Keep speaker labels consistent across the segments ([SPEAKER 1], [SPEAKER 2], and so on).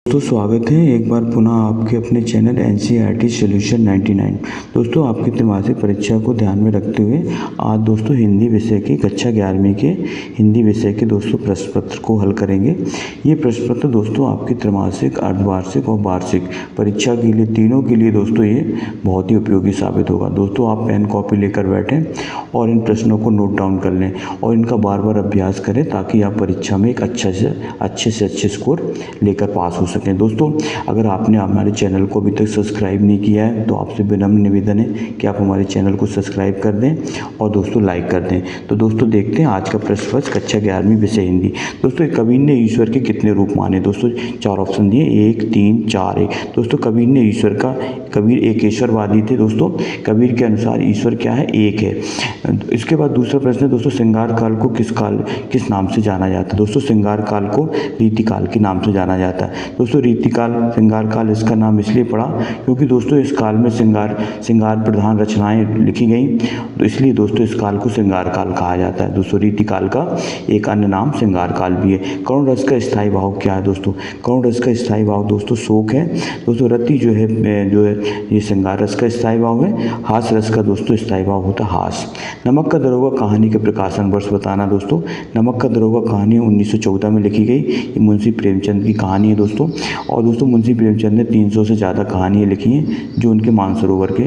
[SPEAKER 1] दोस्तों स्वागत है एक बार पुनः आपके अपने चैनल एनसीईआरटी सॉल्यूशन 99। दोस्तों आपकी त्रैमासिक परीक्षा को ध्यान में रखते हुए आज दोस्तों हिंदी विषय की कक्षा 11वीं के हिंदी विषय के दोस्तों प्रश्न पत्र को हल करेंगे। ये प्रश्न पत्र दोस्तों आपकी त्रैमासिक, अर्धवार्षिक और वार्षिक परीक्षा के लिए तीनों के लिए दोस्तों ये बहुत ही उपयोगी साबित होगा। दोस्तों आप पेन कॉपी लेकर बैठें और इन प्रश्नों को नोट डाउन कर लें और इनका बार बार अभ्यास करें ताकि आप परीक्षा में एक अच्छे स्कोर लेकर पास हो सकें। दोस्तों अगर आपने हमारे चैनल को अभी तक सब्सक्राइब नहीं किया है तो आपसे विनम्र निवेदन है कि आप हमारे चैनल को सब्सक्राइब कर दें और दोस्तों लाइक कर दें। तो दोस्तों देखते हैं आज का प्रश्न पत्र कक्षा 11वीं विषय हिंदी। दोस्तों कबीर ने ईश्वर के कितने रूप माने? दोस्तों 4 ऑप्शन दिए, 1, 3, 4, 1। दोस्तों कबीर एकेश्वरवादी थे। दोस्तों कबीर के अनुसार ईश्वर क्या है? एक है। इसके बाद दूसरा प्रश्न है दोस्तों श्रृंगार काल को किस नाम से जाना जाता है? दोस्तों श्रृंगार काल को रीतिकाल के नाम से जाना जाता है। दोस्तों रीतिकाल श्रृंगार काल इसका नाम इसलिए पड़ा क्योंकि दोस्तों इस काल में श्रृंगार प्रधान रचनाएं लिखी गई, तो इसलिए दोस्तों इस काल को श्रृंगार काल कहा जाता है। दोस्तों रीतिकाल का एक अन्य नाम श्रृंगार काल भी है। करुण रस का स्थायी भाव क्या है? दोस्तों करुण रस का स्थायी भाव दोस्तों शोक है। दोस्तों रति जो है ये श्रृंगार रस का स्थायी भाव है। हास्य रस का दोस्तों स्थायी भाव होता है हास। नमक का दरोगा कहानी के प्रकाशन वर्ष बताना। दोस्तों नमक का दरोगा कहानी 1914 में लिखी गई। ये मुंशी प्रेमचंद की कहानी है दोस्तों। और दोस्तों मुंशी प्रेमचंद ने 300 से ज़्यादा कहानियाँ लिखी हैं जो उनके मानसरोवर के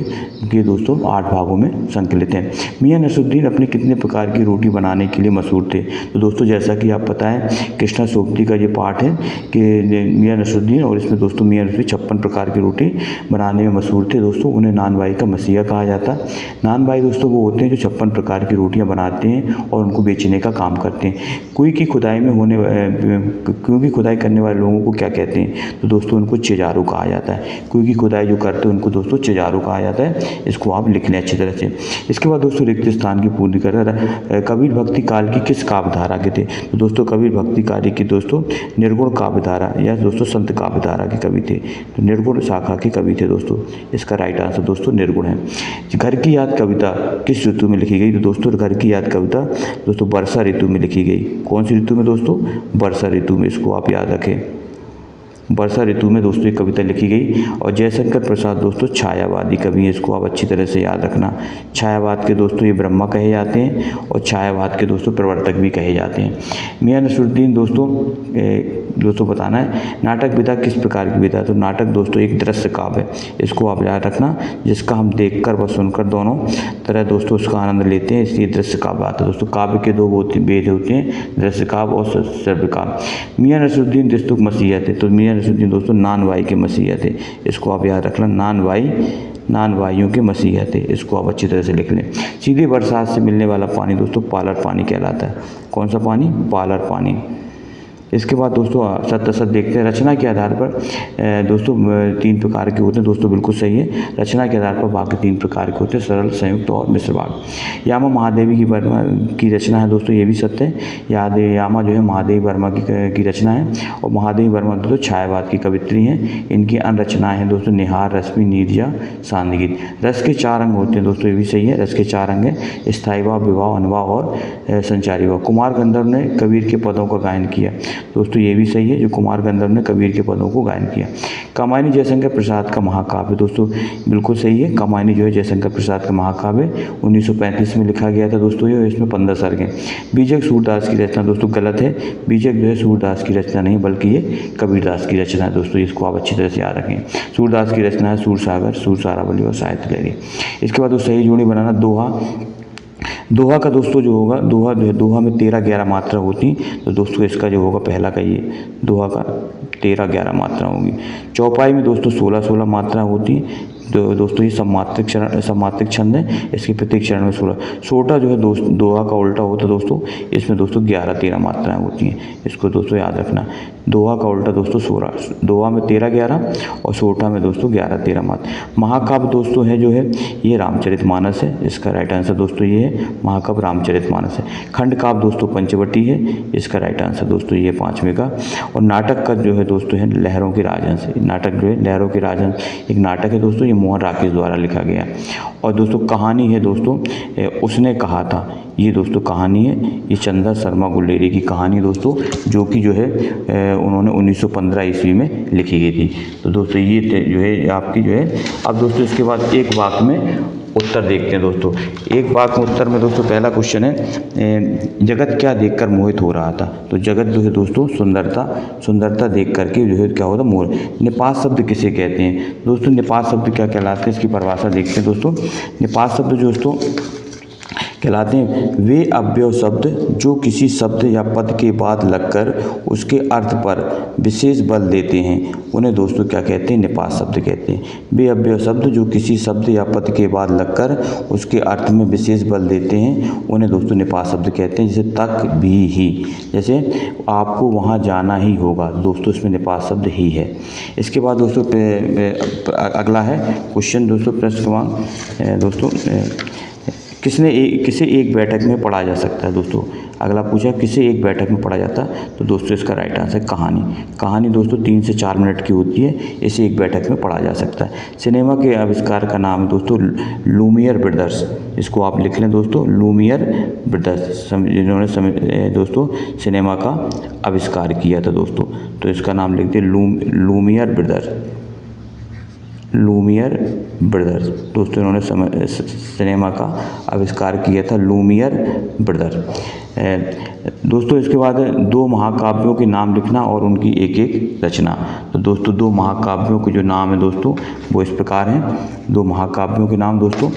[SPEAKER 1] दोस्तों 8 भागों में संकलित हैं। मियां नसरुद्दीन अपने कितने प्रकार की रोटी बनाने के लिए मशहूर थे? तो दोस्तों जैसा कि आप पता है कृष्णा सोबती का ये पाठ है कि मियां नसरुद्दीन, और इसमें दोस्तों मियां नसरुद्दीन 56 प्रकार की रोटी बनाने में मशहूर थे। दोस्तों उन्हें नानबाई का मसीहा कहा जाता है। नानबाई दोस्तों वो होते हैं जो 56 प्रकार की रोटियाँ बनाते हैं और उनको बेचने का काम करते हैं। कुएं की खुदाई करने वाले लोगों को क्या कहते हैं? तो दोस्तों उनको चिजारू कहा जाता है। कुएं की खुदाई जो करते हैं उनको दोस्तों चिजारू कहा जाता है। इसको आप लिख लें अच्छी तरह से। इसके बाद दोस्तों रिक्त स्थान की पूर्ति कर कबीर भक्ति काल की किस काव्य धारा के थे? तो दोस्तों कबीर भक्ति काल की दोस्तों निर्गुण काव्य धारा या दोस्तों संत काव्य धारा के कवि थे। तो निर्गुण शाखा के कवि थे दोस्तों। इसका राइट आंसर दोस्तों निर्गुण है। घर की याद कविता किस ऋतु में लिखी गई? तो दोस्तों घर की याद कविता दोस्तों वर्षा ऋतु में लिखी गई। कौन सी ऋतु में दोस्तों? वर्षा ऋतु में। इसको आप याद रखें, वर्षा ऋतु में दोस्तों ये कविता लिखी गई। और जयशंकर प्रसाद दोस्तों छायावादी कवि हैं। इसको आप अच्छी तरह से याद रखना। छायावाद के दोस्तों ये ब्रह्मा कहे जाते हैं और छायावाद के दोस्तों प्रवर्तक भी कहे जाते हैं। मियां नसरुद्दीन दोस्तों बताना है नाटक विधा किस प्रकार की विधा? तो नाटक दोस्तों एक दृश्य काव्य है। इसको आप याद रखना, जिसका हम देखकर व सुनकर दोनों तरह दोस्तों उसका आनंद लेते हैं, इसलिए दृश्य काव्य आता है। दोस्तों काव्य के 2 भेद होते हैं, दृश्य काव्य और श्रव्य काव्य। मियां नसरुद्दीन दस्तूक मसीहा थे। तो मियां नसरुद्दीन दोस्तों नानवाई के मसीहा थे। इसको आप याद रखना, नानवाइयों के मसीहा थे। इसको आप अच्छी तरह से लिख लें। सीधे बरसात से मिलने वाला पानी दोस्तों पालर पानी कहलाता है। कौन सा पानी? पालर पानी। इसके बाद दोस्तों सत्य असत देखते हैं। रचना के आधार पर दोस्तों 3 प्रकार के होते हैं। दोस्तों बिल्कुल सही है। रचना के आधार पर बाकी 3 प्रकार के होते हैं, सरल, संयुक्त और मिश्र भाग। यामा महादेवी की रचना है दोस्तों, ये भी सत्य है। यामा जो है महादेवी वर्मा की रचना है और महादेवी वर्मा दोस्तों छायावाद की कवित्री हैं। इनकी अन्य रचनाएँ हैं दोस्तों निहार, रश्मि, नीरजा, सांदगीत। रस के 4 अंग होते हैं दोस्तों, ये भी सही है। रस के 4 अंग हैं, स्थायी भाव, विवाह, अनुभाव और संचारी भाव। कुमार गंधर्व ने कबीर के पदों का गायन किया। दोस्तों ये भी सही है, जो कुमार गंधर्व ने कबीर के पदों को गायन किया। कामायनी जयशंकर प्रसाद का महाकाव्य दोस्तों बिल्कुल सही है। कामायनी जो है जयशंकर प्रसाद का महाकाव्य 1935 में लिखा गया था दोस्तों। ये इसमें 15 सर्ग हैं। बीजक सूरदास की रचना दोस्तों गलत है। बीजक जो है सूरदास की रचना नहीं बल्कि ये कबीरदास की रचना है दोस्तों। इसको आप अच्छी तरह से याद रखें। सूरदास की रचना है सूरसागर, सूरसारावली और साहित्य लहरी। इसके बाद सही जोड़ी बनाना। दोहा का दोस्तों जो होगा, दोहा में 13-11 मात्रा होती। तो दोस्तों इसका जो होगा पहला का ये दोहा का 13-11 मात्रा होगी। चौपाई में दोस्तों 16-16 मात्रा होती। तो दोस्तों ये सम्मात्रिक छंद है। इसके प्रत्येक चरण में 16। सोटा जो है दोहा का उल्टा होता है दोस्तों। इसमें दोस्तों 11-13 मात्राएं होती हैं। इसको दोस्तों याद रखना। दोहा का उल्टा दोस्तों 16, दोहा में 13-11 और सोटा में दोस्तों 11-13 मात्रा। महाकाव्य दोस्तों है जो है ये रामचरितमानस है। इसका राइट आंसर दोस्तों ये है, महाकाव्य रामचरितमानस है। खंड काव्य दोस्तों पंचवटी है। इसका राइट आंसर दोस्तों ये 5वें का। और नाटक का जो है दोस्तों है लहरों के राजहंस। नाटक जो है लहरों के राजहंस एक नाटक है दोस्तों, ये मोहन राकेश द्वारा लिखा गया। और दोस्तों कहानी है दोस्तों उसने कहा था। ये दोस्तों कहानी है, ये चंदा शर्मा गुलेरी की कहानी दोस्तों, जो कि जो है उन्होंने 1915 ईस्वी में लिखी गई थी। तो दोस्तों ये जो है आपकी जो है। अब दोस्तों इसके बाद एक वाक्य में उत्तर देखते हैं दोस्तों। एक वाक्य में उत्तर में दोस्तों पहला क्वेश्चन है, जगत क्या देखकर मोहित हो रहा था। तो जगत जो है दोस्तों सुंदरता देख करके जो है क्या होता मोहित। निपात शब्द किसे कहते हैं दोस्तों, निपात शब्द क्या कहलाते हैं, इसकी परिभाषा देखते हैं दोस्तों। निपात शब्द जो दोस्तों कहलाते हैं वे अव्यय शब्द जो किसी शब्द या पद के बाद लगकर उसके अर्थ पर विशेष बल देते हैं, उन्हें दोस्तों क्या कहते हैं, निपात शब्द कहते हैं। वे अव्यय शब्द जो किसी शब्द या पद के बाद लगकर उसके अर्थ में विशेष बल देते हैं, उन्हें दोस्तों निपात शब्द कहते हैं। जैसे तक भी ही, जैसे आपको वहाँ जाना ही होगा दोस्तों, इसमें निपात शब्द ही है। इसके बाद दोस्तों अगला है क्वेश्चन दोस्तों, प्रश्न क्रमांक दोस्तों किसे एक बैठक में पढ़ा जा सकता है दोस्तों। अगला पूछा किसे एक बैठक में पढ़ा जाता है, तो दोस्तों इसका राइट आंसर कहानी दोस्तों 3 से 4 मिनट की होती है, इसे एक बैठक में पढ़ा जा सकता है। सिनेमा के आविष्कार का नाम है दोस्तों लूमियर ब्रदर्स, इसको आप लिख लें दोस्तों, लूमियर ब्रदर्स जिन्होंने दोस्तों सिनेमा का आविष्कार किया था दोस्तों। तो इसका नाम लिखते लूमियर ब्रदर्स दोस्तों, इन्होंने सिनेमा का आविष्कार किया था, लूमियर ब्रदर्स। दोस्तों इसके बाद 2 महाकाव्यों के नाम लिखना और उनकी एक एक रचना। तो दोस्तों 2 महाकाव्यों के जो नाम है दोस्तों वो इस प्रकार हैं। 2 महाकाव्यों के नाम दोस्तों,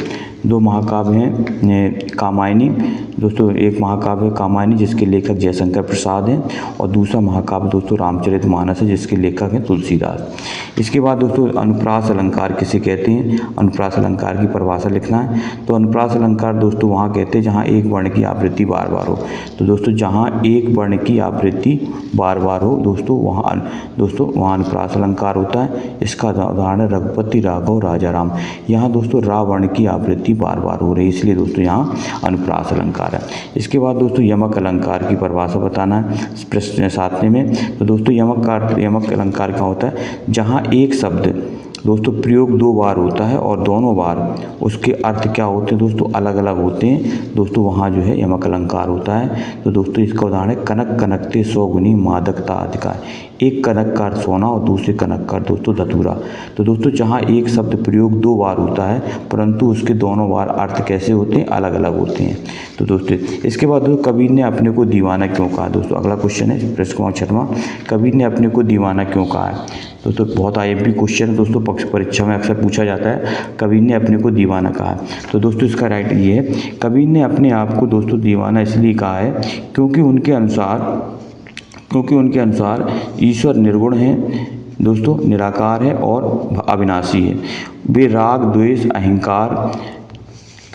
[SPEAKER 1] 2 महाकाव्य हैं कामायनी दोस्तों। एक महाकाव्य है कामायनी जिसके लेखक जयशंकर प्रसाद हैं, और दूसरा महाकाव्य दोस्तों रामचरितमानस है जिसके लेखक हैं तुलसीदास। इसके बाद दोस्तों अनुप्रास अलंकार किसे कहते हैं, अनुप्रास अलंकार की परिभाषा लिखना है। तो अनुप्रास अलंकार दोस्तों वहाँ कहते हैं जहाँ एक वर्ण की आवृत्ति बार बार हो। तो दोस्तों जहाँ एक वर्ण की आवृत्ति बार बार हो दोस्तों वहाँ अनुप्रास अलंकार होता है। इसका उदाहरण है रघुपति राघव राजा राम। यहाँ दोस्तों रा वर्ण की आवृत्ति बार बार हो रही है, इसलिए दोस्तों यहाँ अनुप्रास अलंकार है। इसके बाद दोस्तों यमक अलंकार की परिभाषा बताना है प्रश्न 7वें में। तो दोस्तों यमक अलंकार क्या होता है, जहाँ एक शब्द दोस्तों प्रयोग 2 बार होता है और दोनों बार उसके अर्थ क्या होते हैं दोस्तों अलग अलग होते हैं दोस्तों, वहाँ जो है यमक अलंकार होता है। तो दोस्तों इसका उदाहरण है कनक कनकते 100 गुनी मादकता अधिकार। एक कनक का सोना और दूसरे कनक का दोस्तों धतूरा। तो दोस्तों जहाँ एक शब्द प्रयोग 2 बार होता है परंतु उसके दोनों बार अर्थ कैसे होते हैं, अलग अलग होते हैं। तो दोस्तों इसके बाद दोस्तों कबीर ने अपने को दीवाना क्यों कहा। दोस्तों अगला क्वेश्चन है प्रश्न क्रमांक 6वां, कबीर ने अपने को दीवाना क्यों कहा है। दोस्तों बहुत IMP क्वेश्चन है दोस्तों, परीक्षा में अक्सर पूछा जाता है, कबीर ने अपने को दीवाना कहा है। तो दोस्तों इसका राइट ये है, कबीर ने अपने आप को दोस्तों दीवाना इसलिए कहा है क्योंकि उनके अनुसार ईश्वर निर्गुण है दोस्तों, निराकार है और अविनाशी है। वे राग द्वेष अहंकार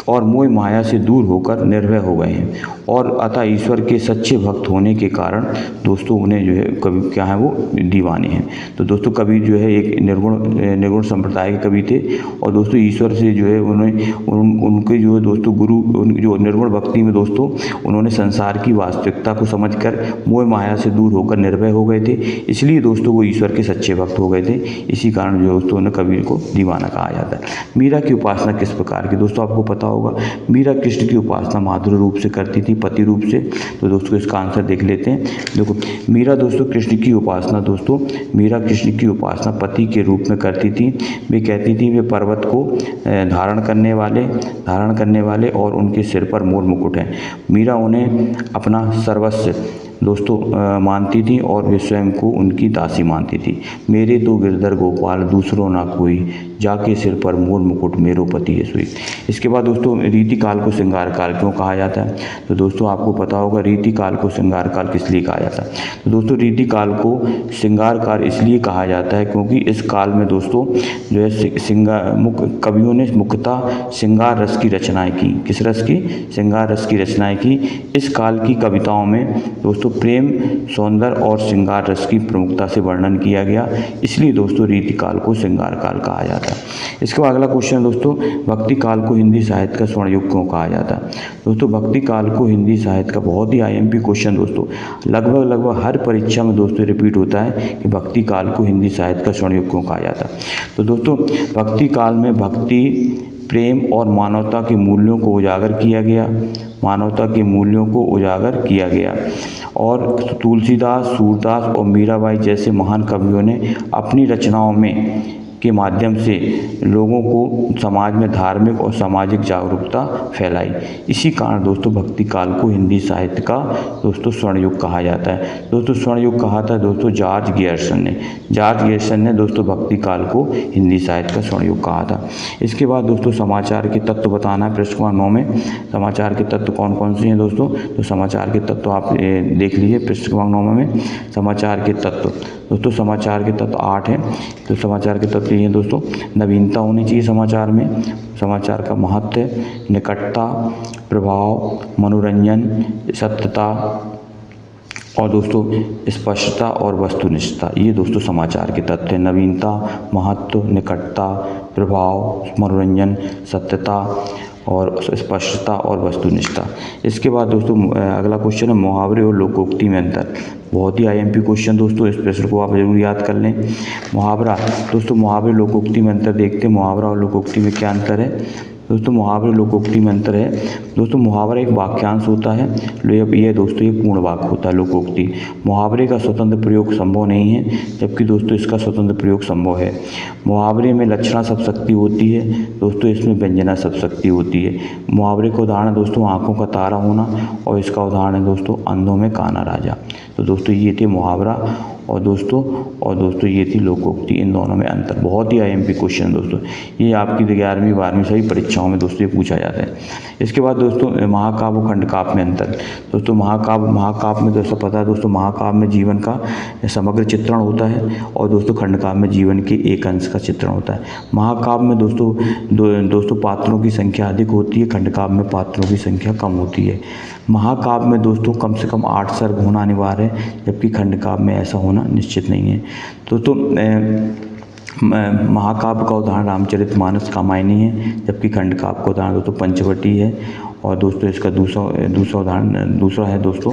[SPEAKER 1] और मोह माया से दूर होकर निर्भय हो गए हैं, और अतः ईश्वर के सच्चे भक्त होने के कारण दोस्तों उन्हें जो है कवि क्या है वो दीवाने हैं। तो दोस्तों कबीर जो है एक निर्गुण संप्रदाय के कवि थे, और दोस्तों ईश्वर से जो है उनके जो है दोस्तों गुरु जो निर्गुण भक्ति में दोस्तों उन्होंने संसार की वास्तविकता को समझकर मोह माया से दूर होकर निर्भय हो गए थे, इसलिए दोस्तों वो ईश्वर के सच्चे भक्त हो गए थे। इसी कारण जो दोस्तों उन्हें कबीर को दीवाना कहा जाता है। मीरा की उपासना किस प्रकार की, दोस्तों आपको पता होगा मीरा कृष्ण की उपासना माधुर्य रूप से करती थी, पति रूप से। तो दोस्तों इसका आंसर देख लेते हैं। देखो मीरा कृष्ण की उपासना पति के रूप में करती थी। वे कहती थी वे पर्वत को धारण करने वाले और उनके सिर पर मोर मुकुट है। मीरा उन्हें अपना सर्वस्व दोस्तों मानती थी और वे स्वयं को उनकी दासी मानती थी। मेरे तो गिरधर गोपाल दूसरों ना कोई, जाके सिर पर मोर मुकुट मेरो पति है सोई। इसके बाद दोस्तों रीति काल को श्रृंगार काल क्यों कहा जाता है। तो दोस्तों आपको पता होगा रीति काल को श्रृंगार काल किस लिए कहा जाता है। तो दोस्तों रीति काल को श्रृंगार काल इसलिए कहा जाता है क्योंकि इस काल में दोस्तों जो है कवियों ने मुख्यतः श्रृंगार रस की रचनाएँ की। किस रस की, श्रृंगार रस की रचनाएँ की। इस काल की कविताओं में दोस्तों प्रेम, सौंदर्य और श्रृंगार रस की प्रमुखता से वर्णन किया गया, इसलिए दोस्तों रीति काल को श्रृंगार काल कहा जाता है। इसके बाद अगला क्वेश्चन दोस्तों, भक्ति काल को हिंदी साहित्य का स्वर्ण युग क्यों कहा जाता है। दोस्तों भक्ति काल को हिंदी साहित्य का बहुत ही IMP क्वेश्चन दोस्तों लगभग हर परीक्षा में दोस्तों रिपीट होता है कि भक्ति काल को हिंदी साहित्य का स्वर्ण युग क्यों कहा जाता है। तो दोस्तों भक्ति काल में भक्ति प्रेम और मानवता के मूल्यों को उजागर किया गया, मानवता के मूल्यों को उजागर किया गया। और तुलसीदास, सूरदास और मीराबाई जैसे महान कवियों ने अपनी रचनाओं में के माध्यम से लोगों को समाज में धार्मिक और सामाजिक जागरूकता फैलाई। इसी कारण दोस्तों भक्ति काल को हिंदी साहित्य का दोस्तों स्वर्ण युग कहा जाता है। दोस्तों स्वर्ण युग कहा था दोस्तों जॉर्ज गियर्सन ने दोस्तों भक्ति काल को हिंदी साहित्य का स्वर्ण युग कहा था। इसके बाद दोस्तों समाचार के तत्व बताना है पृष्ठ क्रमांक 9 में। समाचार के तत्व कौन कौन से हैं दोस्तों? तो समाचार के तत्व आप देख लीजिए पृष्ठ क्रमांक 9 में। समाचार के तत्व दोस्तों, समाचार के तत्व 8 हैं। तो समाचार के तत्व ये हैं दोस्तों, नवीनता होनी चाहिए समाचार में, समाचार का महत्व, निकटता, प्रभाव, मनोरंजन, सत्यता और दोस्तों स्पष्टता और वस्तुनिष्ठता। ये दोस्तों समाचार के तत्व हैं। नवीनता, महत्व, निकटता, प्रभाव, मनोरंजन, सत्यता और स्पष्टता और वस्तुनिष्ठता। इसके बाद दोस्तों अगला क्वेश्चन है मुहावरे और लोकोक्ति में अंतर। बहुत ही आईएमपी क्वेश्चन दोस्तों, इस प्रश्न को आप जरूर याद कर लें। मुहावरा दोस्तों, मुहावरे लोकोक्ति में अंतर देखते हैं। मुहावरा और लोकोक्ति में क्या अंतर है दोस्तों? मुहावरे लोकोक्ति में अंतर है दोस्तों, मुहावरा एक वाक्यांश होता है, ये दोस्तों ये पूर्ण वाक्य होता है। लोकोक्ति मुहावरे का स्वतंत्र प्रयोग संभव नहीं है, जबकि दोस्तों इसका स्वतंत्र प्रयोग संभव है। मुहावरे में लक्षणा सब शक्ति होती है दोस्तों, इसमें व्यंजना सब शक्ति होती है। मुहावरे का उदाहरण दोस्तों आँखों का तारा होना, और इसका उदाहरण है दोस्तों अंधों में काना राजा। तो दोस्तों ये थे मुहावरा और दोस्तों ये थी लोकोक्ति। इन दोनों में अंतर। बहुत ही आईएमपी क्वेश्चन दोस्तों, ये आपकी 11वीं 12वीं सभी परीक्षाओं में दोस्तों ये पूछा जाता है। इसके बाद दोस्तों महाकाव्य और खंडकाव्य में अंतर। दोस्तों महाकाव्य में दोस्तों पता है दोस्तों, महाकाव्य में जीवन का समग्र चित्रण होता है, और दोस्तों खंडकाव्य में जीवन के एक अंश का चित्रण होता है। महाकाव्य में दोस्तों पात्रों की संख्या अधिक होती है, खंडकाव्य में पात्रों की संख्या कम होती है। महाकाव्य में दोस्तों कम से कम 8 सर्ग होना अनिवार्य है, जबकि खंडकाव्य में ऐसा होना निश्चित नहीं है। दोस्तों महाकाव्य का उदाहरण रामचरितमानस रामायणी है, जबकि खंडकाव्य का उदाहरण दोस्तों पंचवटी है। और दोस्तों इसका दूसरा है दोस्तों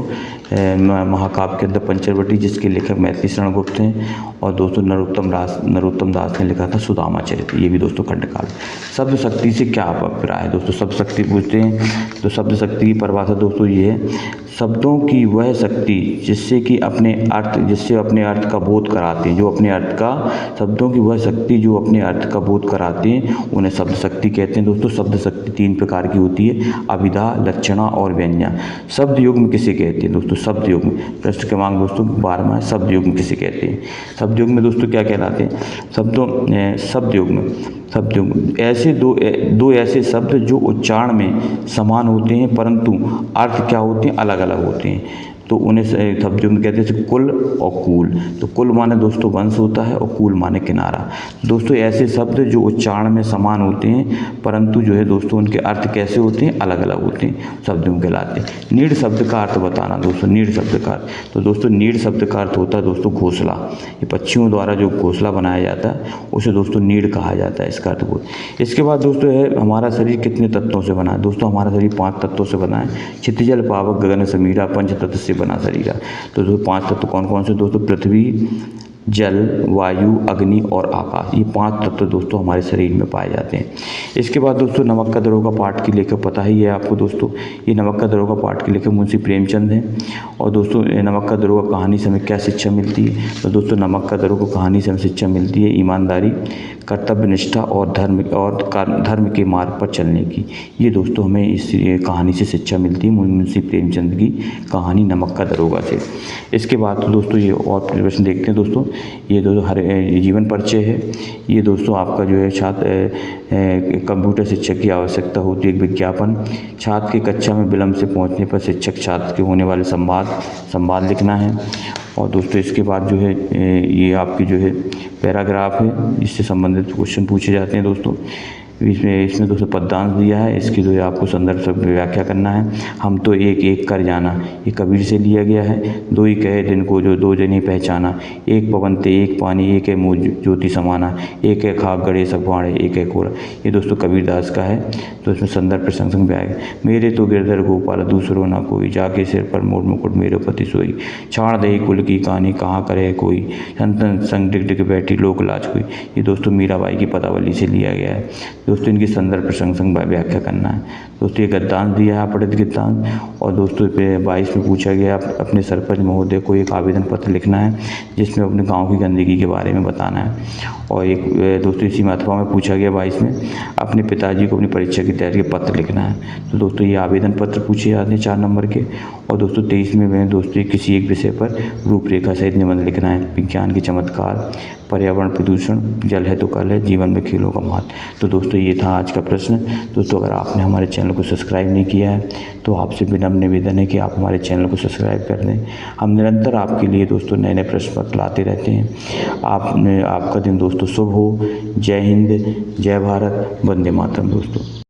[SPEAKER 1] महाकाव्य के अंदर पंचवटी, जिसके लेखक मैथिली शरण गुप्त हैं। और दोस्तों नरोत्तम दास ने लिखा था सुदामा चरित्र, ये भी दोस्तों खंडकाव्य। शब्द शक्ति से क्या अभिप्राय है दोस्तों? शब्द शक्ति पूछते हैं तो शब्द शक्ति की परिभाषा दोस्तों ये है, शब्दों की वह शक्ति जिससे अपने अर्थ का बोध कराते हैं, शब्दों की वह शक्ति जो अपने अर्थ का बोध कराते हैं, उन्हें शब्द शक्ति कहते हैं। दोस्तों शब्द शक्ति 3 प्रकार की होती है, अभिधा, लक्षणा और व्यंजना। शब्द युग्म किसे कहते हैं दोस्तों? शब्द युग्म प्रश्न क्रमांक दोस्तों 12वां है, शब्द युग्म किसे कहते हैं? शब्द युग्म में दोस्तों क्या कहलाते हैं? शब्द युग्म ऐसे दो ऐसे शब्द जो उच्चारण में समान होते हैं, परंतु अर्थ क्या होते हैं? अलग अलग होते हैं। तो उन्हें शब्द युग्म कहते हैं कुल और कूल। तो कुल माने दोस्तों वंश होता है, और कूल माने किनारा। दोस्तों ऐसे शब्द जो उच्चारण में समान होते हैं, परंतु जो है दोस्तों उनके अर्थ कैसे होते हैं? अलग अलग होते हैं, शब्द युग्म कहलाते हैं। नीड शब्द का अर्थ बताना दोस्तों। नीड शब्द का अर्थ, तो दोस्तों नीड शब्द का अर्थ होता है दोस्तों घोंसला। ये पक्षियों द्वारा जो घोंसला बनाया जाता है उसे दोस्तों नीड कहा जाता है, इसका अर्थ वो। इसके बाद दोस्तों है हमारा शरीर कितने तत्वों से बना है? दोस्तों हमारा शरीर 5 तत्वों से बना है। क्षितिज, जल, पावक, गगन, समीरा, पंच तत्व से बना शरीर है। तो दोस्तों 5 तत्व कौन कौन से दोस्तों? पृथ्वी, जल, वायु, अग्नि और आकाश। ये 5 तत्व दोस्तों हमारे शरीर में पाए जाते हैं। इसके बाद दोस्तों नमक का द्रोह का पाठ के लेकर पता ही है आपको दोस्तों, ये नमक का द्रोह का पाठ के लेकर मुंशी प्रेमचंद हैं। और दोस्तों नमक का द्रोह कहानी से हमें क्या शिक्षा मिलती है? तो दोस्तों नमक का द्रोह को कहानी से हमें शिक्षा मिलती है ईमानदारी, कर्तव्य निष्ठा और धर्म के मार्ग पर चलने की। ये दोस्तों हमें इस कहानी से शिक्षा मिलती है, मुंशी प्रेमचंद की कहानी नमक का दरोगा से। इसके बाद तो दोस्तों ये और प्रश्न देखते हैं दोस्तों। ये दोस्तों जीवन परिचय है। ये दोस्तों आपका जो है छात्र कंप्यूटर शिक्षक की आवश्यकता होती है। एक विज्ञापन, छात्र की कक्षा में विलम्ब से पहुंचने पर शिक्षक छात्र के होने वाले संवाद लिखना है। और दोस्तों इसके बाद जो है ये आपकी जो है पैराग्राफ है, इससे संबंधित क्वेश्चन पूछे जाते हैं दोस्तों। इसमें दोस्तों पद्यांश दिया है, इसकी जो है आपको संदर्भ से व्याख्या करना है। हम तो एक एक कर जाना, ये कबीर से लिया गया है। दो ही कहे दिन को जो दो जने पहचाना, एक पवन ते एक पानी, एक है मुझ ज्योति समाना, एक है खाक गड़े सगवाड़े, एक है कोरा। ये दोस्तों कबीरदास का है। तो इसमें संदर्भ प्रशंसक भी आएगा। मेरे तो गिरधर गोपाल दूसरो ना कोई, जाके सिर पर मोर मुकुट मेरे पति सोई, छाड़ दही कुल की कहानी कहाँ करे कोई, संतन संग डिग डिग बैठी लोक लाज कोई। ये दोस्तों मीराबाई की पदावली से लिया गया है। दोस्तों इनकी संदर्भ प्रशंसक व्याख्या करना है। दोस्तों ये गद्यांश दिया है अपठित गद्यांश। और दोस्तों 22 में पूछा गया अपने सरपंच महोदय को एक आवेदन पत्र लिखना है जिसमें अपने गाँव की गंदगी के बारे में बताना है। और एक दोस्तों इसी महत्वा में पूछा गया 22 में अपने पिताजी को अपनी परीक्षा की तैयारी के पत्र लिखना है। तो दोस्तों ये आवेदन पत्र पूछे जाते हैं 4 नंबर के। और दोस्तों 23 में दोस्तों किसी एक विषय पर रूपरेखा सहित निबंध लिखना है। विज्ञान के चमत्कार, पर्यावरण प्रदूषण, जल है तो कल है, जीवन में खेलों का महत्व। तो दोस्तों ये था आज का प्रश्न। दोस्तों अगर आपने हमारे चैनल को सब्सक्राइब नहीं किया है तो आपसे विनम्र निवेदन है कि आप हमारे चैनल को सब्सक्राइब कर दें। हम निरंतर आपके लिए दोस्तों नए नए प्रश्न पत्र लाते रहते हैं। आपका दिन दोस्तों शुभ हो। जय हिंद, जय भारत, वंदे मातरम दोस्तों।